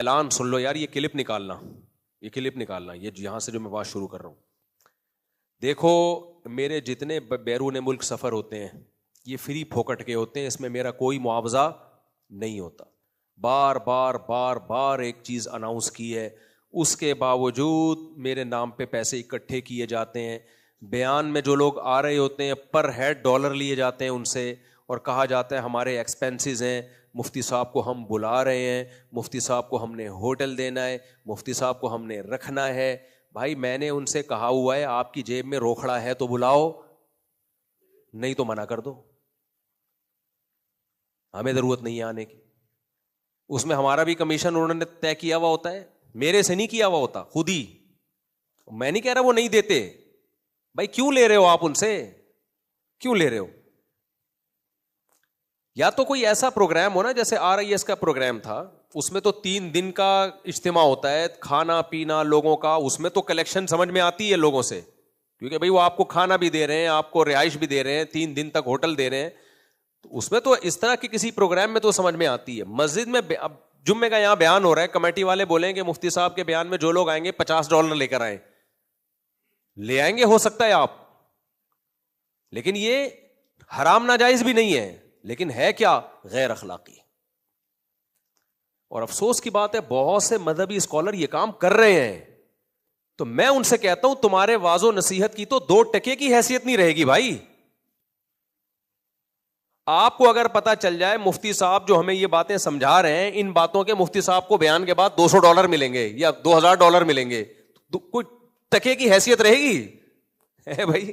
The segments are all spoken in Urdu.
اعلان سن لو یار, یہ کلپ نکالنا, یہ یہاں سے جو میں بات شروع کر رہا ہوں. دیکھو میرے جتنے بیرون ملک سفر ہوتے ہیں یہ فری پھوکٹ کے ہوتے ہیں, اس میں میرا کوئی معاوضہ نہیں ہوتا. بار بار بار بار ایک چیز اناؤنس کی ہے, اس کے باوجود میرے نام پہ پیسے اکٹھے کیے جاتے ہیں. بیان میں جو لوگ آ رہے ہوتے ہیں پر ہیڈ ڈالر لیے جاتے ہیں ان سے, اور کہا جاتا ہے ہمارے ایکسپینسز ہیں, مفتی صاحب کو ہم بلا رہے ہیں, مفتی صاحب کو ہم نے ہوٹل دینا ہے, مفتی صاحب کو ہم نے رکھنا ہے. بھائی میں نے ان سے کہا ہوا ہے آپ کی جیب میں روکھڑا ہے تو بلاؤ, نہیں تو منع کر دو, ہمیں ضرورت نہیں ہے آنے کی. اس میں ہمارا بھی کمیشن انہوں نے طے کیا ہوا ہوتا ہے, میرے سے نہیں کیا ہوا ہوتا, خود ہی. میں نہیں کہہ رہا وہ نہیں دیتے, بھائی کیوں لے رہے ہو آپ ان سے, کیوں لے رہے ہو؟ یا تو کوئی ایسا پروگرام ہو نا, جیسے RIS کا پروگرام تھا, اس میں تو 3 دن کا اجتماع ہوتا ہے, کھانا پینا لوگوں کا, اس میں تو کلیکشن سمجھ میں آتی ہے لوگوں سے, کیونکہ بھائی وہ آپ کو کھانا بھی دے رہے ہیں, آپ کو رہائش بھی دے رہے ہیں, 3 دن تک ہوٹل دے رہے ہیں, تو اس میں تو اس طرح کی کسی پروگرام میں تو سمجھ میں آتی ہے. مسجد میں اب جمعے کا یہاں بیان ہو رہا ہے, کمیٹی والے بولیں کہ مفتی صاحب کے بیان میں جو لوگ آئیں گے $50 لے کر آئیں, لے آئیں گے ہو سکتا ہے آپ, لیکن یہ حرام ناجائز بھی نہیں ہے, لیکن ہے کیا, غیر اخلاقی. اور افسوس کی بات ہے بہت سے مذہبی اسکالر یہ کام کر رہے ہیں, تو میں ان سے کہتا ہوں تمہارے واعظ و نصیحت کی تو 2 ٹکے کی حیثیت نہیں رہے گی بھائی. آپ کو اگر پتا چل جائے مفتی صاحب جو ہمیں یہ باتیں سمجھا رہے ہیں, ان باتوں کے مفتی صاحب کو بیان کے بعد $200 ملیں گے یا $2000 ملیں گے, تو کوئی ٹکے کی حیثیت رہے گی ہے بھائی؟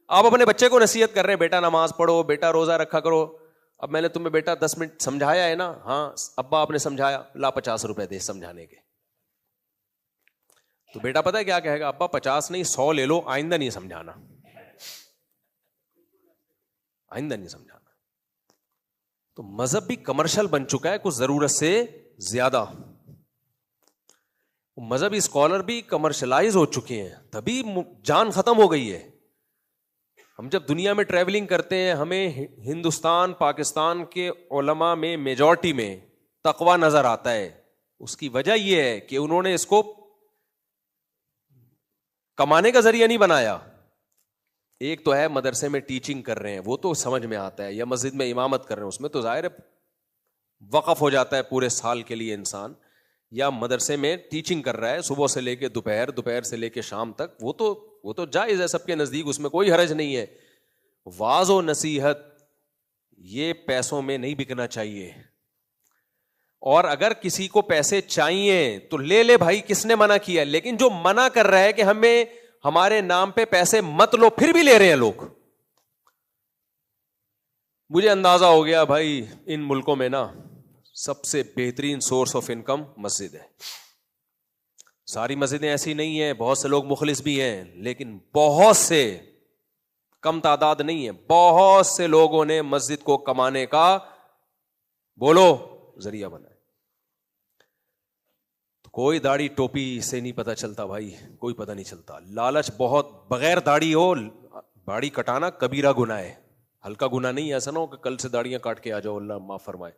آپ اپنے بچے کو نصیحت کر رہے ہیں, بیٹا نماز پڑھو, بیٹا روزہ رکھا کرو. اب میں نے تمہیں بیٹا 10 منٹ سمجھایا ہے نا, ہاں ابا آپ نے سمجھایا, لا $50 دے سمجھانے کے. تو بیٹا پتہ ہے کیا کہے گا, ابا 50 نہیں 100 لے لو, آئندہ نہیں سمجھانا, آئندہ نہیں سمجھانا. تو مذہب بھی کمرشل بن چکا ہے کچھ ضرورت سے زیادہ. مذہبی اسکالر بھی کمرشلائز ہو چکے ہیں, تبھی جان ختم ہو گئی ہے. ہم جب دنیا میں ٹریولنگ کرتے ہیں ہمیں ہندوستان پاکستان کے علماء میں میجورٹی میں تقوی نظر آتا ہے. اس کی وجہ یہ ہے کہ انہوں نے اس کو کمانے کا ذریعہ نہیں بنایا. ایک تو ہے مدرسے میں ٹیچنگ کر رہے ہیں, وہ تو سمجھ میں آتا ہے, یا مسجد میں امامت کر رہے ہیں, اس میں تو ظاہر ہے وقف ہو جاتا ہے پورے سال کے لیے انسان. یا مدرسے میں ٹیچنگ کر رہا ہے صبح سے لے کے دوپہر, دوپہر سے لے کے شام تک, وہ تو جائز ہے سب کے نزدیک, اس میں کوئی حرج نہیں ہے. واعظ و نصیحت یہ پیسوں میں نہیں بکنا چاہیے. اور اگر کسی کو پیسے چاہیے تو لے لے بھائی, کس نے منع کیا؟ لیکن جو منع کر رہا ہے کہ ہمیں ہمارے نام پہ پیسے مت لو, پھر بھی لے رہے ہیں لوگ. مجھے اندازہ ہو گیا بھائی ان ملکوں میں نا سب سے بہترین سورس آف انکم مسجد ہے. ساری مسجدیں ایسی نہیں ہیں, بہت سے لوگ مخلص بھی ہیں, لیکن بہت سے, کم تعداد نہیں ہے, بہت سے لوگوں نے مسجد کو کمانے کا بولو ذریعہ بنایا. تو کوئی داڑھی ٹوپی سے نہیں پتہ چلتا بھائی, کوئی پتہ نہیں چلتا. لالچ بہت, بغیر داڑھی ہو, داڑھی کٹانا کبیرہ گناہ ہے, ہلکا گناہ نہیں. ایسا نہ ہو کہ کل سے داڑیاں کاٹ کے آ جاؤ, اللہ معاف فرمائے.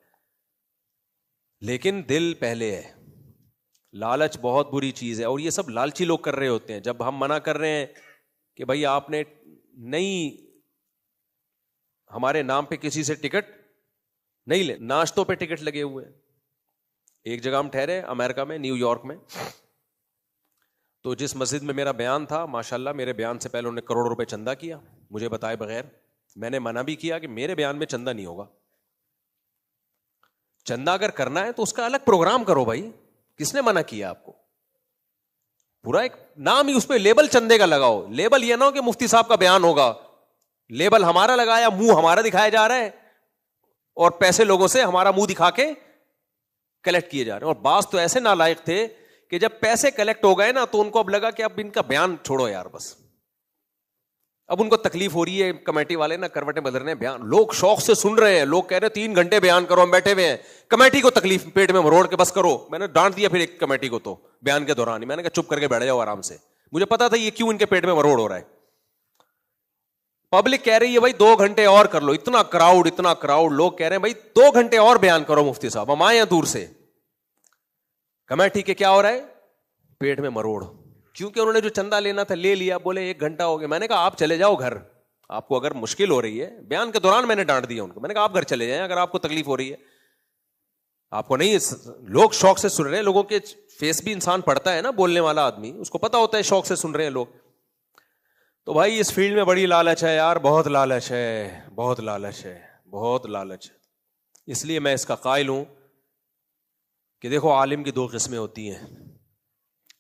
لیکن دل پہلے ہے. لالچ بہت بری چیز ہے, اور یہ سب لالچی لوگ کر رہے ہوتے ہیں. جب ہم منع کر رہے ہیں کہ بھائی آپ نے نہیں ہمارے نام پہ کسی سے ٹکٹ نہیں لے, ناشتوں پہ ٹکٹ لگے ہوئے ہیں. ایک جگہ ہم ٹھہرے امریکہ میں, نیو یارک میں, تو جس مسجد میں میرا بیان تھا ماشاءاللہ میرے بیان سے پہلے انہوں نے کروڑ روپے چندہ کیا مجھے بتائے بغیر. میں نے منع بھی کیا کہ میرے بیان میں چندہ نہیں ہوگا. چندہ اگر کرنا ہے تو اس کا الگ پروگرام کرو بھائی, کس نے منع کیا آپ کو؟ پورا ایک نام ہی اس پہ لیبل چندے کا لگاؤ. لیبل یہ نہ ہو کہ مفتی صاحب کا بیان ہوگا, لیبل ہمارا لگایا, منہ ہمارا دکھایا جا رہا ہے, اور پیسے لوگوں سے ہمارا منہ دکھا کے کلیکٹ کیے جا رہے ہیں. اور بعض تو ایسے نالائق تھے کہ جب پیسے کلیکٹ ہو گئے نا تو ان کو اب لگا کہ اب ان کا بیان چھوڑو یار بس. اب ان کو تکلیف ہو رہی ہے, کمیٹی والے نا کروٹیں بدل رہے ہیں, بیان لوگ شوق سے سن رہے ہیں, لوگ کہہ رہے ہیں 3 گھنٹے بیان کرو, ہم بیٹھے ہوئے ہیں. کمیٹی کو تکلیف, پیٹ میں مروڑ کے بس کرو. میں نے ڈانٹ دیا پھر ایک کمیٹی کو تو بیان کے دوران ہی, میں نے کہا چپ کر کے بیٹھ جاؤ آرام سے. مجھے پتا تھا یہ کیوں ان کے پیٹ میں مروڑ ہو رہا ہے. پبلک کہہ رہی ہے بھائی 2 گھنٹے اور کر لو, اتنا کراؤڈ, لوگ کہہ رہے ہیں بھائی 2 گھنٹے اور بیان کرو مفتی صاحب, ہم آئے ہیں دور سے. کمیٹی کے کیا ہو رہا ہے؟ پیٹ میں مروڑ. کیونکہ انہوں نے جو چندہ لینا تھا لے لیا, بولے 1 گھنٹہ ہو گیا. میں نے کہا آپ چلے جاؤ گھر, آپ کو اگر مشکل ہو رہی ہے. بیان کے دوران میں نے ڈانٹ دیا ان کو, میں نے کہا آپ گھر چلے جائیں اگر آپ کو تکلیف ہو رہی ہے. آپ کو نہیں, لوگ شوق سے سن رہے ہیں, لوگوں کے فیس بھی انسان پڑھتا ہے نا, بولنے والا آدمی, اس کو پتا ہوتا ہے شوق سے سن رہے ہیں لوگ. تو بھائی اس فیلڈ میں بڑی لالچ ہے یار, بہت لالچ ہے, بہت لالچ ہے, بہت لالچ ہے. اس لیے میں اس کا قائل ہوں کہ دیکھو عالم کی 2 قسمیں ہوتی ہیں,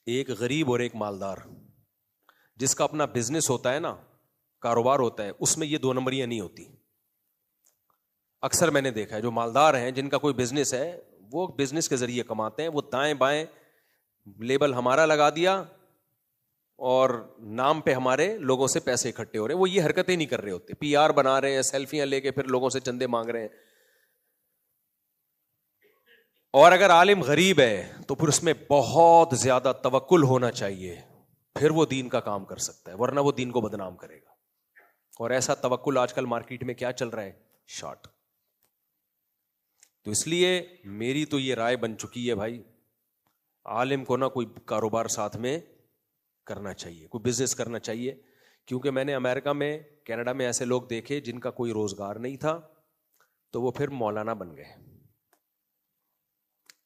ایک غریب اور ایک مالدار. جس کا اپنا بزنس ہوتا ہے نا, کاروبار ہوتا ہے, اس میں یہ 2 نمبریاں نہیں ہوتی. اکثر میں نے دیکھا ہے جو مالدار ہیں, جن کا کوئی بزنس ہے, وہ بزنس کے ذریعے کماتے ہیں. وہ دائیں بائیں لیبل ہمارا لگا دیا اور نام پہ ہمارے لوگوں سے پیسے اکٹھے ہو رہے ہیں. وہ یہ حرکتیں نہیں کر رہے ہوتے, پی آر بنا رہے ہیں, سیلفیاں لے کے پھر لوگوں سے چندے مانگ رہے ہیں. اور اگر عالم غریب ہے تو پھر اس میں بہت زیادہ توکل ہونا چاہیے, پھر وہ دین کا کام کر سکتا ہے, ورنہ وہ دین کو بدنام کرے گا. اور ایسا توکل آج کل مارکیٹ میں کیا چل رہا ہے؟ شارٹ. تو اس لیے میری تو یہ رائے بن چکی ہے بھائی, عالم کو نہ کوئی کاروبار ساتھ میں کرنا چاہیے, کوئی بزنس کرنا چاہیے. کیونکہ میں نے امریکہ میں, کینیڈا میں ایسے لوگ دیکھے جن کا کوئی روزگار نہیں تھا, تو وہ پھر مولانا بن گئے.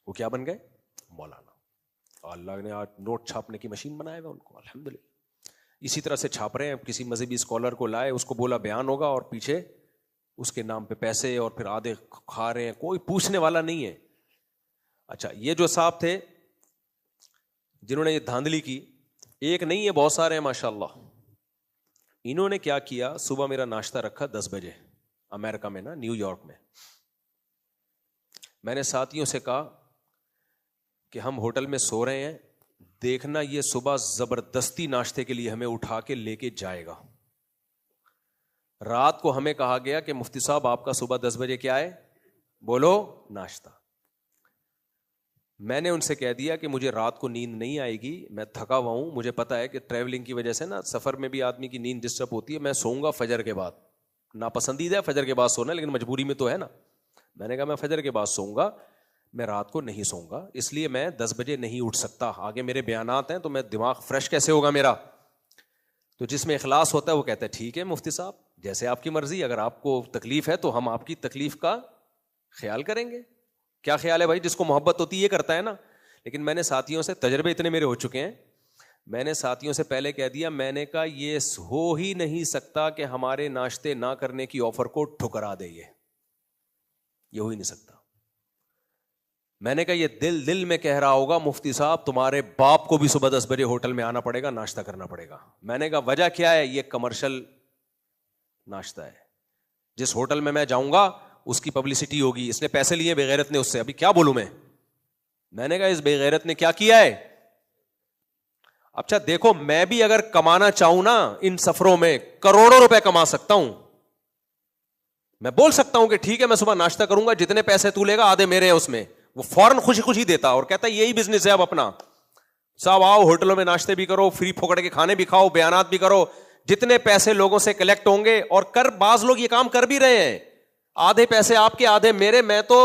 وہ کیا بن گئے؟ مولانا. اللہ نے آج نوٹ چھاپنے کی مشین بنایا ہوا ان کو, الحمدللہ. اسی طرح سے چھاپ رہے ہیں. کسی مذہبی اسکالر کو لائے, اس کو بولا بیان ہوگا, اور پیچھے اس کے نام پہ پیسے, اور پھر آدھے کھا رہے ہیں, کوئی پوچھنے والا نہیں ہے. اچھا, یہ جو صاحب تھے جنہوں نے یہ دھاندلی کی, ایک نہیں ہے, بہت سارے ہیں ماشاءاللہ. انہوں نے کیا کیا, صبح میرا ناشتہ رکھا 10 بجے, امریکہ میں نا, نیو یارک میں. میں نے ساتھیوں سے کہا کہ ہم ہوٹل میں سو رہے ہیں, دیکھنا یہ صبح زبردستی ناشتے کے لیے ہمیں اٹھا کے لے کے جائے گا. رات کو ہمیں کہا گیا کہ مفتی صاحب آپ کا صبح 10 بجے کیا ہے, بولو, ناشتہ. میں نے ان سے کہہ دیا کہ مجھے رات کو نیند نہیں آئے گی, میں تھکا ہوا ہوں, مجھے پتا ہے کہ ٹریولنگ کی وجہ سے نا سفر میں بھی آدمی کی نیند ڈسٹرب ہوتی ہے, میں سوؤں گا فجر کے بعد. ناپسندیدہ ہے فجر کے بعد سونا, لیکن مجبوری میں تو ہے نا. میں نے کہا میں فجر کے بعد سوؤں گا, میں رات کو نہیں سوؤں گا, اس لیے میں 10 بجے نہیں اٹھ سکتا. آگے میرے بیانات ہیں, تو میں دماغ فریش کیسے ہوگا میرا. تو جس میں اخلاص ہوتا ہے وہ کہتا ہے ٹھیک ہے مفتی صاحب, جیسے آپ کی مرضی, اگر آپ کو تکلیف ہے تو ہم آپ کی تکلیف کا خیال کریں گے. کیا خیال ہے بھائی, جس کو محبت ہوتی ہے یہ کرتا ہے نا. لیکن میں نے ساتھیوں سے, تجربے اتنے میرے ہو چکے ہیں, میں نے ساتھیوں سے پہلے کہہ دیا, میں نے کہا یہ ہو ہی نہیں سکتا کہ ہمارے ناشتے نہ کرنے کی آفر کو ٹھکرا دے, یہ ہو ہی نہیں سکتا. میں نے کہا یہ دل میں کہہ رہا ہوگا مفتی صاحب تمہارے باپ کو بھی صبح 10 بجے ہوٹل میں آنا پڑے گا, ناشتہ کرنا پڑے گا. میں نے کہا وجہ کیا ہے, یہ کمرشل ناشتہ ہے, جس ہوٹل میں جاؤں گا اس کی پبلسٹی ہوگی, اس نے پیسے لیے بغیرت نے اس سے, ابھی کیا بولوں میں نے کہا اس بغیرت نے کیا کیا ہے. اچھا دیکھو, میں بھی اگر کمانا چاہوں نا ان سفروں میں کروڑوں روپے کما سکتا ہوں. میں بول سکتا ہوں کہ ٹھیک ہے میں صبح ناشتہ کروں گا, جتنے پیسے تو لے گا آدھے میرے ہیں اس میں. وہ فوراً خوشی خوشی دیتا اور کہتا ہے یہی بزنس ہے اب اپنا. صاحب آؤ ہوٹلوں میں ناشتے بھی کرو, فری پھوکڑ کے کھانے بھی کھاؤ, بیانات بھی کرو, جتنے پیسے لوگوں سے کلیکٹ ہوں گے. اور بعض لوگ یہ کام کر بھی رہے ہیں, آدھے پیسے آپ کے آدھے میرے. میں تو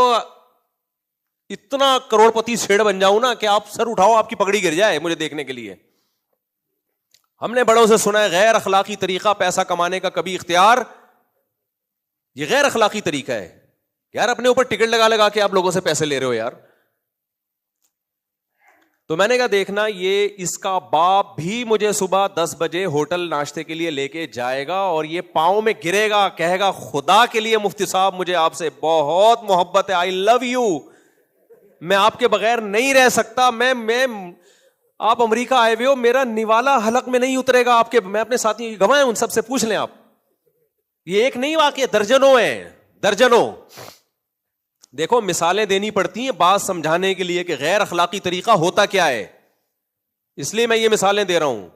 اتنا کروڑ پتی سیڑ بن جاؤں نا کہ آپ سر اٹھاؤ آپ کی پگڑی گر جائے مجھے دیکھنے کے لیے. ہم نے بڑوں سے سنا ہے غیر اخلاقی طریقہ پیسہ کمانے کا کبھی اختیار, یہ غیر اخلاقی طریقہ ہے. یار اپنے اوپر ٹکٹ لگا کے آپ لوگوں سے پیسے لے رہے ہو یار. تو میں نے کہا دیکھنا یہ اس کا باپ بھی مجھے صبح 10 بجے ہوٹل ناشتے کے لیے لے کے جائے گا, اور یہ پاؤں میں گرے گا, کہے گا خدا کے لیے مفتی صاحب مجھے آپ سے بہت محبت ہے, آئی لو یو, میں آپ کے بغیر نہیں رہ سکتا. میں آپ امریکہ آئے ہوئے ہو, میرا نوالا حلق میں نہیں اترے گا آپ کے. میں اپنے ساتھی گوائے ان سب سے پوچھ لیں آپ, یہ ایک نہیں واقعہ, درجنوں ہیں, درجنوں. دیکھو مثالیں دینی پڑتی ہیں بات سمجھانے کے لیے کہ غیر اخلاقی طریقہ ہوتا کیا ہے, اس لیے میں یہ مثالیں دے رہا ہوں.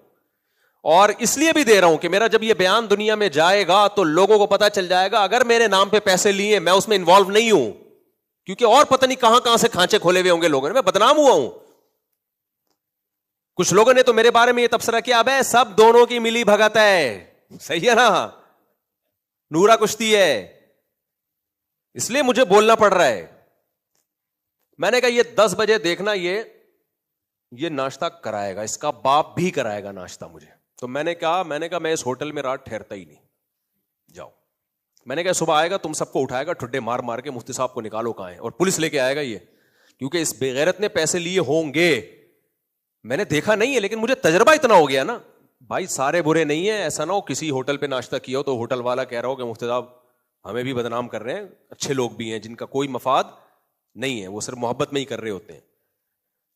اور اس لیے بھی دے رہا ہوں کہ میرا جب یہ بیان دنیا میں جائے گا تو لوگوں کو پتا چل جائے گا اگر میرے نام پہ پیسے لیے میں اس میں انوالو نہیں ہوں, کیونکہ اور پتہ نہیں کہاں سے کھانچے کھولے ہوئے ہوں گے لوگوں نے, میں بدنام ہوا ہوں. کچھ لوگوں نے تو میرے بارے میں یہ تبصرہ کیا, ابے سب دونوں کی ملی بھگت ہے, صحیح ہے نا, نورا کشتی ہے, اس لیے مجھے بولنا پڑ رہا ہے. میں نے کہا یہ 10 بجے دیکھنا, یہ یہ ناشتہ کرائے گا, اس کا باپ بھی کرائے گا ناشتہ مجھے. تو میں نے کہا میں اس ہوٹل میں رات ٹھہرتا ہی نہیں, جاؤ. میں نے کہا صبح آئے گا, تم سب کو اٹھائے گا, ٹھڈے مار مار کے مفتی صاحب کو نکالو کہاں ہیں, اور پولیس لے کے آئے گا یہ, کیونکہ اس بے غیرت نے پیسے لیے ہوں گے. میں نے دیکھا نہیں ہے لیکن مجھے تجربہ اتنا ہو گیا نا بھائی, سارے برے نہیں ہیں. ایسا نہ ہو کسی ہوٹل پہ ناشتہ کیا ہو تو ہوٹل والا کہہ رہا ہو کہ مفتی صاحب ہمیں بھی بدنام کر رہے ہیں, اچھے لوگ بھی ہیں جن کا کوئی مفاد نہیں ہے, وہ صرف محبت میں ہی کر رہے ہوتے ہیں,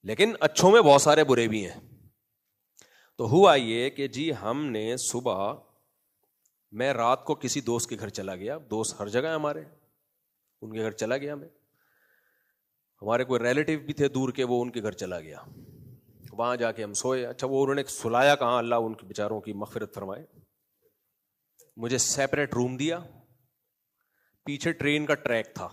لیکن اچھوں میں بہت سارے برے بھی ہیں. تو ہوا یہ کہ جی ہم نے صبح, میں رات کو کسی دوست کے گھر چلا گیا, دوست ہر جگہ ہمارے, ان کے گھر چلا گیا میں, ہمارے کوئی ریلیٹیو بھی تھے دور کے, وہ ان کے گھر چلا گیا, وہاں جا کے ہم سوئے. اچھا وہ انہوں نے سلایا کہاں, اللہ ان کے بیچاروں کی مغفرت فرمائے, مجھے سیپریٹ روم دیا, پیچھے ٹرین کا ٹریک تھا,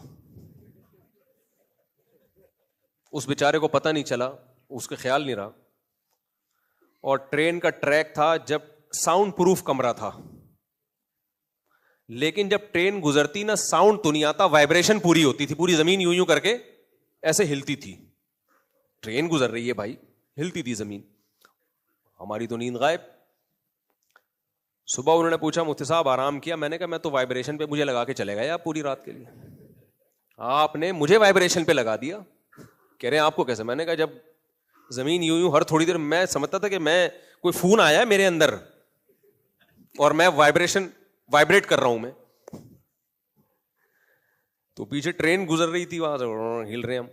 اس بیچارے کو پتہ نہیں چلا, اس کے خیال نہیں رہا, اور ٹرین کا ٹریک تھا, جب ساؤنڈ پروف کمرہ تھا, لیکن جب ٹرین گزرتی نا ساؤنڈ تو نہیں آتا, وائبریشن پوری ہوتی تھی, پوری زمین یوں یوں کر کے ایسے ہلتی تھی. ٹرین گزر رہی ہے بھائی, ہلتی تھی زمین, ہماری تو نیند غائب. صبح انہوں نے پوچھا مفتی صاحب آرام کیا؟ میں نے کہا میں تو وائبریشن پہ مجھے لگا کے چلے گئے آپ پوری رات کے لیے, آپ نے مجھے وائبریشن پہ لگا دیا. کہہ رہے ہیں آپ کو کیسے؟ میں نے کہا جب زمین یوں یوں ہر تھوڑی دیر, میں سمجھتا تھا کہ میں کوئی فون آیا ہے میرے اندر اور میں وائبریٹ کر رہا ہوں میں, تو پیچھے ٹرین گزر رہی تھی, وہاں سے ہل رہے ہم.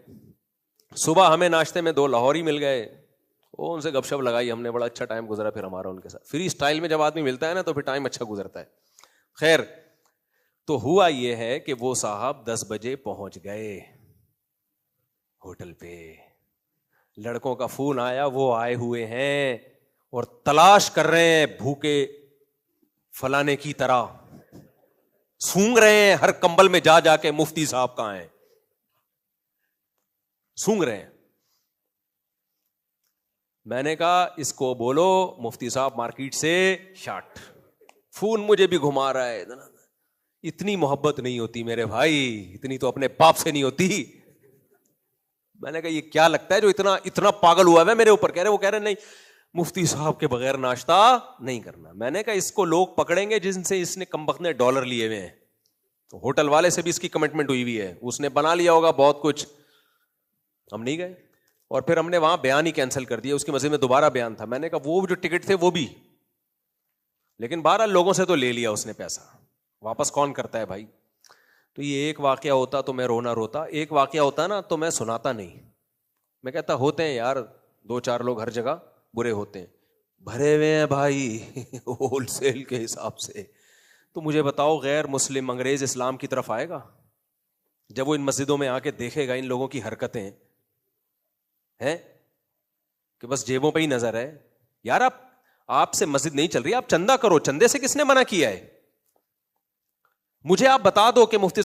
صبح ہمیں ناشتے میں 2 لاہوری مل گئے, وہ ان سے گپ شپ لگائی ہم نے, بڑا اچھا ٹائم گزرا پھر ہمارا ان کے ساتھ. فری اسٹائل میں جب آدمی ملتا ہے نا تو پھر ٹائم اچھا گزرتا ہے. خیر, تو ہوا یہ ہے کہ وہ صاحب 10 بجے پہنچ گئے ہوٹل پہ, لڑکوں کا فون آیا, وہ آئے ہوئے ہیں اور تلاش کر رہے ہیں بھوکے فلانے کی طرح, سونگ رہے ہیں ہر کمبل میں جا جا کے مفتی صاحب کہاں ہیں, سونگ رہے ہیں. میں نے کہا اس کو بولو مفتی صاحب مارکیٹ سے شارٹ. فون مجھے بھی گھما رہا ہے, اتنی محبت نہیں ہوتی میرے بھائی, اتنی تو اپنے باپ سے نہیں ہوتی. میں نے کہا یہ کیا لگتا ہے جو اتنا پاگل ہوا ہے میرے اوپر. وہ کہہ رہے نہیں مفتی صاحب کے بغیر ناشتہ نہیں کرنا. میں نے کہا اس کو لوگ پکڑیں گے جن سے اس نے کمبخت نے ڈالر لیے ہوئے ہیں, تو ہوٹل والے سے بھی اس کی کمٹمنٹ ہوئی ہوئی ہے, اس نے بنا لیا ہوگا بہت کچھ. ہم نہیں گئے, اور پھر ہم نے وہاں بیان ہی کینسل کر دیا. اس کے مزے میں دوبارہ بیان تھا, میں نے کہا وہ جو ٹکٹ تھے وہ بھی, لیکن 12 لوگوں سے تو لے لیا اس نے پیسہ, واپس کون کرتا ہے بھائی. تو یہ ایک واقعہ ہوتا تو میں رونا روتا, ایک واقعہ ہوتا نا تو میں سناتا نہیں. میں کہتا ہوتے ہیں یار 2-4 لوگ ہر جگہ برے ہوتے ہیں, بھرے ہوئے ہیں بھائی ہول سیل کے حساب سے. تو مجھے بتاؤ غیر مسلم انگریز اسلام کی طرف آئے گا جب وہ ان مسجدوں میں آ کے دیکھے گا ان لوگوں کی حرکتیں ہیں کہ بس جیبوں پہ ہی نظر ہے؟ یار آپ سے مسجد نہیں چل رہی, آپ چندہ کرو. چندے سے کس نے منع کیا ہے؟ مجھے آپ بتا دو کہ مفتی